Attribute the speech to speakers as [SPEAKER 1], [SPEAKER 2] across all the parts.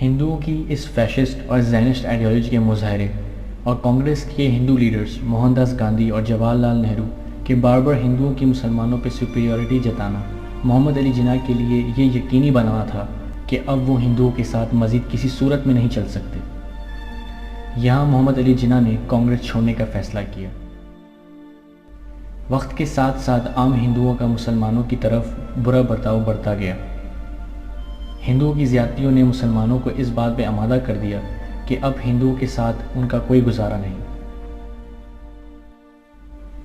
[SPEAKER 1] ہندوؤں کی اس فیشسٹ اور زینسٹ آئیڈیالوجی کے مظاہرے اور کانگریس کے ہندو لیڈرز موہن داس گاندھی اور جواہر لال نہرو کے بار بار ہندوؤں کی مسلمانوں پہ سپیریورٹی جتانا محمد علی جناح کے لیے یہ یقینی بنانا تھا کہ اب وہ ہندوؤں کے ساتھ مزید کسی صورت میں نہیں چل سکتے۔ یہاں محمد علی جناح نے کانگریس چھوڑنے کا فیصلہ کیا۔ وقت کے ساتھ ساتھ عام ہندوؤں کا مسلمانوں کی طرف برا برتاؤ بڑھتا گیا۔ ہندوؤں کی زیادتیوں نے مسلمانوں کو اس بات پہ آمادہ کر دیا کہ اب ہندوؤں کے ساتھ ان کا کوئی گزارا نہیں۔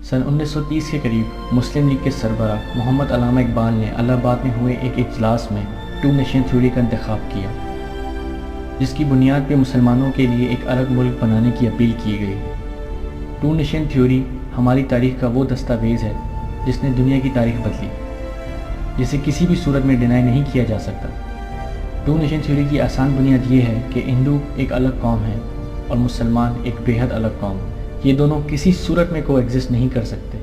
[SPEAKER 1] سن 1930 کے قریب مسلم لیگ کے سربراہ محمد علامہ اقبال نے الہ آباد میں ہوئے ایک اجلاس میں ٹو نیشن تھیوری کا انتخاب کیا، جس کی بنیاد پہ مسلمانوں کے لیے ایک الگ ملک بنانے کی اپیل کی گئی۔ ٹو نیشن تھیوری ہماری تاریخ کا وہ دستاویز ہے جس نے دنیا کی تاریخ بدلی، جسے کسی بھی صورت میں ڈینائی نہیں کیا جا سکتا۔ ٹو نیشن تھیوری کی آسان بنیاد یہ ہے کہ ہندو ایک الگ قوم ہے اور مسلمان ایک بیحد الگ قوم، یہ دونوں کسی صورت میں کو ایگزسٹ نہیں کر سکتے۔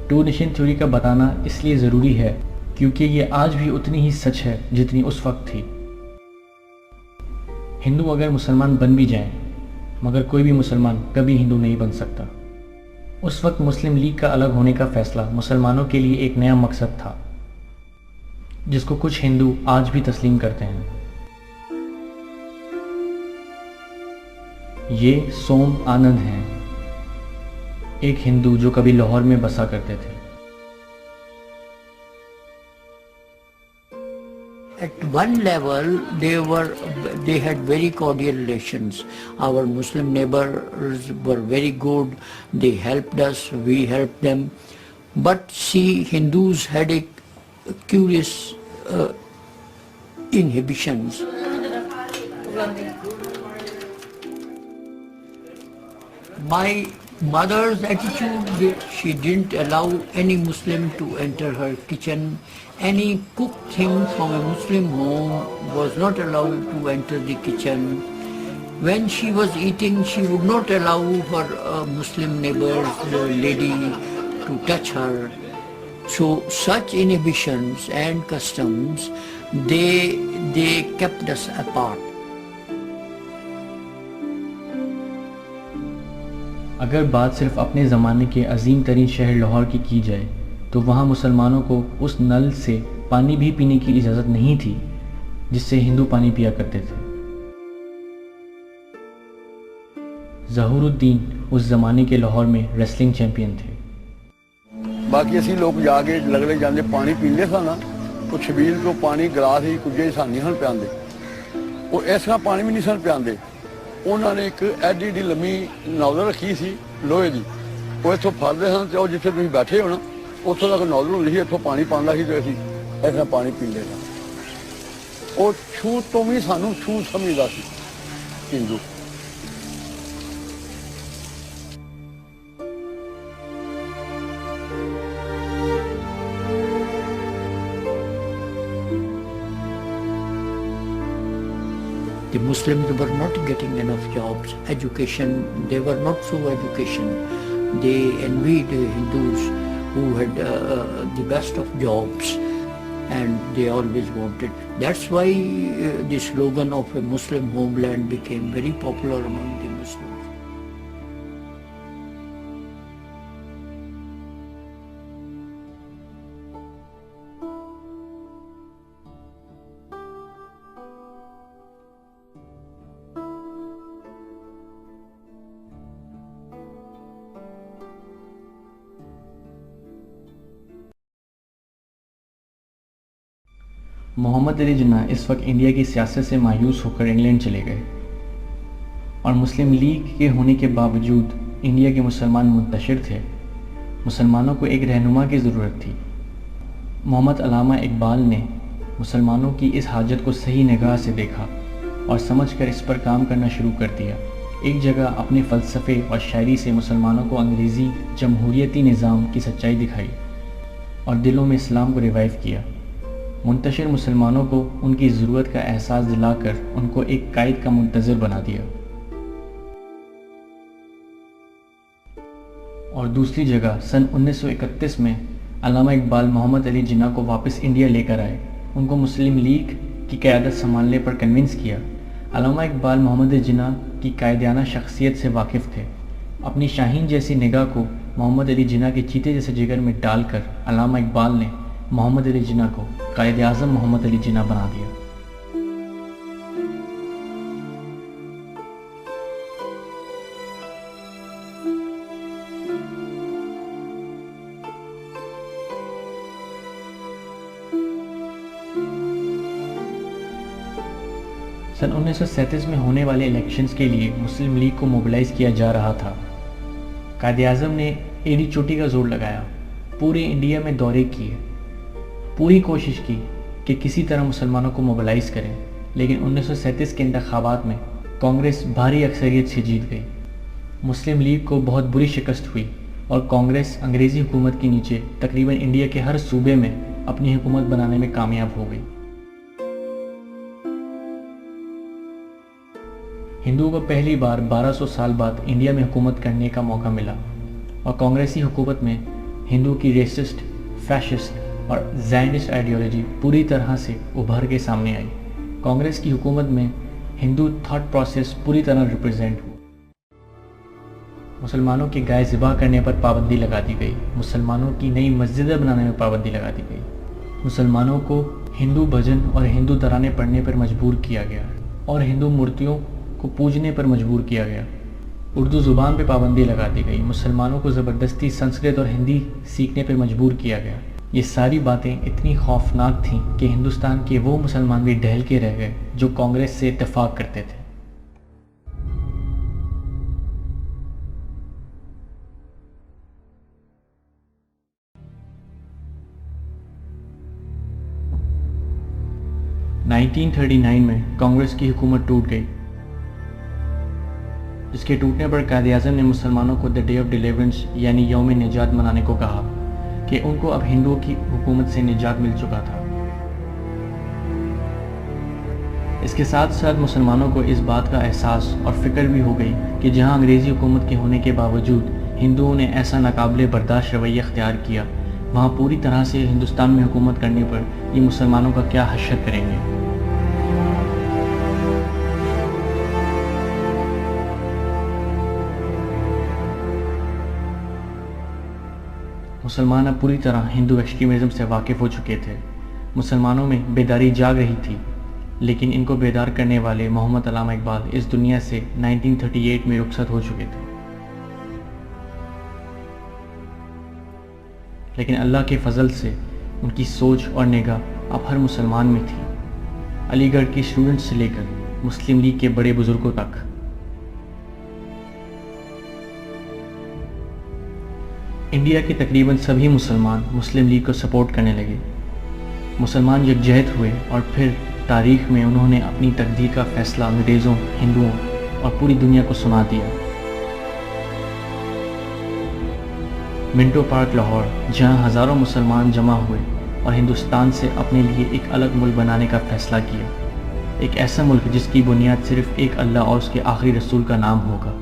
[SPEAKER 1] ٹو نیشن تھیوری کا بتانا اس لیے ضروری ہے کیونکہ یہ آج بھی اتنی ہی سچ ہے جتنی اس وقت تھی۔ ہندو اگر مسلمان بن بھی جائیں مگر کوئی بھی مسلمان کبھی ہندو نہیں بن سکتا۔ اس وقت مسلم لیگ کا الگ ہونے کا فیصلہ مسلمانوں کے لیے ایک نیا مقصد تھا جس کو کچھ ہندو آج بھی تسلیم کرتے ہیں۔ یہ سوم آنند ہیں، ایک ہندو جو کبھی لاہور میں بسا کرتے تھے۔
[SPEAKER 2] At one level, they had very cordial relations. Our Muslim neighbors were very good. They helped us, we helped them. But see, Hindus had a curious inhibitions. My mother's attitude, she didn't allow any Muslim to enter her kitchen. Any cooked thing from a Muslim home was not allowed to enter the kitchen. When she was eating, she would not allow her Muslim neighbors, the lady, to touch her. So such inhibitions and customs, they kept us apart.
[SPEAKER 1] اگر بات صرف اپنے زمانے کے عظیم ترین شہر لاہور کی جائے تو وہاں مسلمانوں کو اس نل سے پانی بھی پینے کی اجازت نہیں تھی جس سے ہندو پانی پیا کرتے تھے۔ ظہور الدین اس زمانے کے لاہور میں ریسلنگ چیمپئن تھے۔
[SPEAKER 3] باقی اسی لوگ جا کے لگڑے جانے پانی پیندے سن تو چھبیل کو پانی گلاس ہی کچھ سانی سن پیاندے، وہ ایسا پانی بھی نہیں سن پیاندے۔ انہوں نے ایک ایڈی ایڈی لمبی نوزل رکھی سی لوہے کی، وہ اتوں پھڑتے سن تو جتنے تھی بیٹھے ہونا اتوں تک نوزل ہوتی سی، اتوں پانی پانا سی تو اسی ایسا پانی پیندے سن۔ وہ چھو تو بھی سانوں چھو سمجھتا سی ہندو۔
[SPEAKER 2] The Muslims were not getting enough jobs, education, they were not so educated. They envied the Hindus who had the best of jobs and they always wanted. That's why the slogan of a Muslim homeland became very popular among the Muslims.
[SPEAKER 1] محمد علی جناح اس وقت India کی سیاست سے مایوس ہو کر England چلے گئے اور مسلم league کے ہونے کے باوجود انڈیا کے مسلمان منتشر تھے۔ مسلمانوں کو ایک رہنما کی ضرورت تھی۔ محمد علامہ اقبال نے مسلمانوں کی اس حاجت کو صحیح نگاہ سے دیکھا اور سمجھ کر اس پر کام کرنا شروع کر دیا۔ ایک جگہ اپنے فلسفے اور شاعری سے مسلمانوں کو انگریزی جمہوریتی نظام کی سچائی دکھائی اور دلوں میں اسلام کو ریوائیو کیا۔ منتشر مسلمانوں کو ان کی ضرورت کا احساس دلا کر ان کو ایک قائد کا منتظر بنا دیا۔ اور دوسری جگہ سن 1931 میں علامہ اقبال محمد علی جناح کو واپس انڈیا لے کر آئے، ان کو مسلم لیگ کی قیادت سنبھالنے پر کنونس کیا۔ علامہ اقبال محمد جناح کی قائدانہ شخصیت سے واقف تھے. اپنی شاہین جیسی نگاہ کو محمد علی جناح کے چیتے جیسے جگر میں ڈال کر علامہ اقبال نے محمد علی جناح کو قائد اعظم محمد علی جناح بنا دیا. سن 1937 میں ہونے والے الیکشنز کے لیے مسلم لیگ کو موبلائز کیا جا رہا تھا. قائد اعظم نے ایڑی چوٹی کا زور لگایا, پورے انڈیا میں دورے کیے, پوری کوشش کی کہ کسی طرح مسلمانوں کو موبلائز کریں, لیکن 1937 کے انتخابات میں کانگریس بھاری اکثریت سے جیت گئی. مسلم لیگ کو بہت بری شکست ہوئی اور کانگریس انگریزی حکومت کے نیچے تقریباً انڈیا کے ہر صوبے میں اپنی حکومت بنانے میں کامیاب ہو گئی. ہندوؤں کو پہلی بار 1200 سال بعد انڈیا میں حکومت کرنے کا موقع ملا اور کانگریسی حکومت میں ہندو کی ریسسٹ, فیشسٹ اور زائنسٹ آئیڈیالوجی پوری طرح سے ابھر کے سامنے آئی. کانگریس کی حکومت میں ہندو تھاٹ پروسیس پوری طرح ریپرزینٹ ہوا. مسلمانوں کے گائے ذبح کرنے پر پابندی لگا دی گئی, مسلمانوں کی نئی مسجدیں بنانے میں پابندی لگا دی گئی, مسلمانوں کو ہندو بھجن اور ہندو ترانے پڑھنے پر مجبور کیا گیا اور ہندو مورتیوں کو پوجنے پر مجبور کیا گیا. اردو زبان پہ پابندی لگا دی گئی, مسلمانوں کو زبردستی سنسکرت اور ہندی سیکھنے پر مجبور کیا گیا. یہ ساری باتیں اتنی خوفناک تھیں کہ ہندوستان کے وہ مسلمان بھی ڈھل کے رہ گئے جو کانگریس سے اتفاق کرتے تھے. (1939) میں کانگریس کی حکومت ٹوٹ گئی, جس کے ٹوٹنے پر قائد اعظم نے مسلمانوں کو دی ڈے آف ڈیلیورنس یعنی یوم نجات منانے کو کہا کہ ان کو اب ہندوؤں کی حکومت سے نجات مل چکا تھا. اس کے ساتھ ساتھ مسلمانوں کو اس بات کا احساس اور فکر بھی ہو گئی کہ جہاں انگریزی حکومت کے ہونے کے باوجود ہندوؤں نے ایسا ناقابل برداشت رویہ اختیار کیا, وہاں پوری طرح سے ہندوستان میں حکومت کرنے پر یہ مسلمانوں کا کیا حشر کریں گے. مسلمان اب پوری طرح ہندو ایکسٹریمزم سے واقف ہو چکے تھے. مسلمانوں میں بیداری جاگ رہی تھی, لیکن ان کو بیدار کرنے والے محمد علامہ اقبال اس دنیا سے 1938 میں رخصت ہو چکے تھے. لیکن اللہ کے فضل سے ان کی سوچ اور نگاہ اب ہر مسلمان میں تھی, علی گڑھ کے اسٹوڈنٹ سے لے کر مسلم لیگ کے بڑے بزرگوں تک. انڈیا کے تقریباً سبھی مسلمان مسلم لیگ کو سپورٹ کرنے لگے. مسلمان یکجہت ہوئے اور پھر تاریخ میں انہوں نے اپنی تقدیر کا فیصلہ انگریزوں, ہندوؤں اور پوری دنیا کو سنا دیا. منٹو پارک لاہور, جہاں ہزاروں مسلمان جمع ہوئے اور ہندوستان سے اپنے لیے ایک الگ ملک بنانے کا فیصلہ کیا, ایک ایسا ملک جس کی بنیاد صرف ایک اللہ اور اس کے آخری رسول کا نام ہوگا,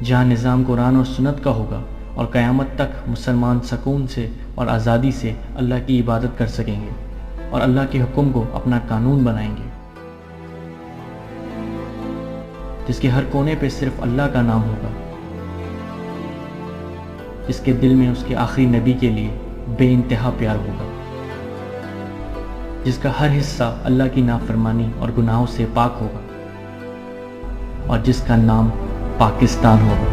[SPEAKER 1] جہاں نظام قرآن اور سنت کا ہوگا اور قیامت تک مسلمان سکون سے اور آزادی سے اللہ کی عبادت کر سکیں گے اور اللہ کے حکم کو اپنا قانون بنائیں گے, جس کے ہر کونے پہ صرف اللہ کا نام ہوگا, جس کے دل میں اس کے آخری نبی کے لیے بے انتہا پیار ہوگا, جس کا ہر حصہ اللہ کی نافرمانی اور گناہوں سے پاک ہوگا اور جس کا نام پاکستان ہوگا.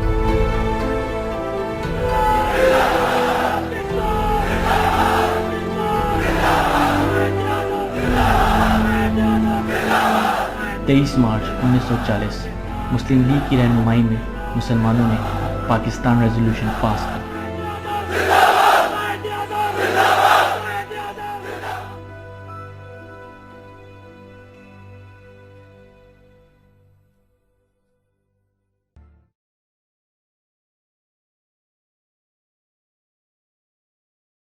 [SPEAKER 1] تیئیس مارچ 1940 مسلم لیگ کی رہنمائی میں مسلمانوں نے پاکستان ریزولوشن پاس کیا.